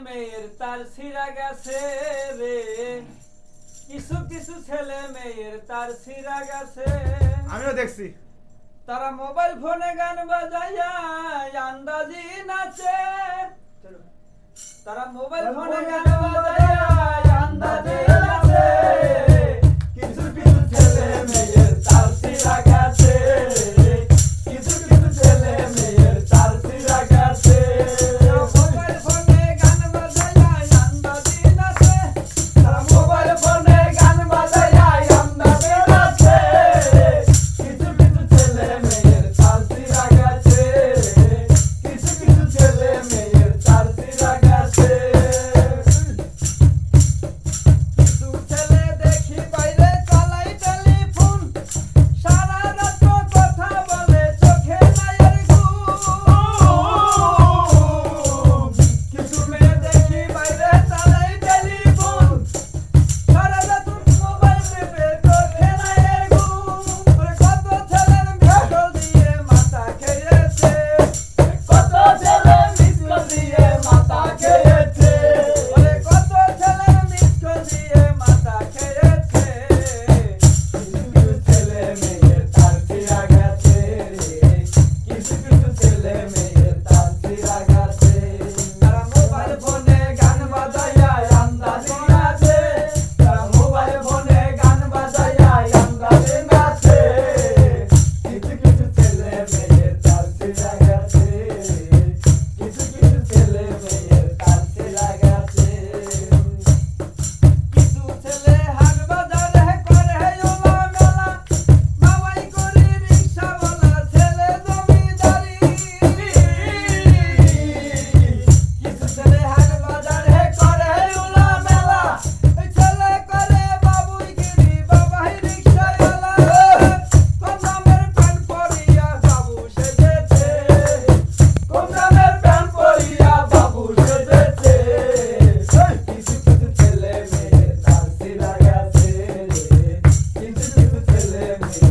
মেয়ের তার ছিঁড়া গেছে রে, কিছু কিছু ছেলে মেয়ের তার ছিঁড়া গেছে। আমিও দেখছি তারা মোবাইল ফোনে গান বাজাইয়া আন্দাজি নাচে, তারা মোবাইল ফোনে গান বাজাইয়া আন্দাজি নাচে, কিছু কিছু ছেলে মেয়ের তার ছিঁড়া গেছে, কিছু কিছু ছেলে মেয়ের তার ছিঁড়া গেছে। মোবাইল ফোনে গান বাজাইয়া আন্দাজি নাচে, তারা মোবাইল ফোনে গান বাজাইয়া আন্দাজি নাচে, কিছু কিছু ছেলে মেয়ের তার ছিঁড়া গেছে, কিছু কিছু ছেলে মেয়ের তার ছিঁড়া গেছে। কিছু ছেলে দেখি বাইরে চালাই টেলিফোন, সারা রাত কথা বলে চোখে নাই আর ঘুম। কিছু মেয়ে দেখি বাইরে চালাই টেলিফোন, সারা রাত মোবাইল টিপে চোখে নাই আর ঘুম। কত ছেলের মিসকল দিয়ে মাথা খেয়েছে, কত ছেলে মিসকল দিয়ে মাথা খেয়েছে, কত ছেলের মিসকল দিয়ে মাথা খেয়েছে। কিছু কিছু ছেলে মেয়ের তার ছিঁড়া গেছে, কিছু কিছু ছেলে মেয়ের তার ছিঁড়া গেছে। তারা মোবাইল ফোনে গান বাজাইয়া আন্দাজি নাচে, তারা মোবাইল ফোনে গান বাজাইয়া আন্দাজি নাচে, কিছু কিছু ছেলে মেয়ের তার ছিঁড়া গেছে, কিছু কিছু ছেলে মেয়ের তার ছিঁড়া গেছে। কিছু ছেলে হাট বাজারে করে ওলা মেলা, বাবাই করি রিকশাওয়ালা ছেলে জমিদারি। কিছু ছেলে হাট বাজারে করে ওলা মেলা, ছেলে করে বাবুই গিরি বাবাই রিকশাওয়ালা। কম দামের প্যান্ট পরিয়া বাবু সেজেছে, কম দামের প্যান্ট পরিয়া বাবু সেজেছে, কিছু কিছু ছেলে মেয়ে তার ছিঁড়া গেছে, কিছু কিছু ছেলে মেয়ে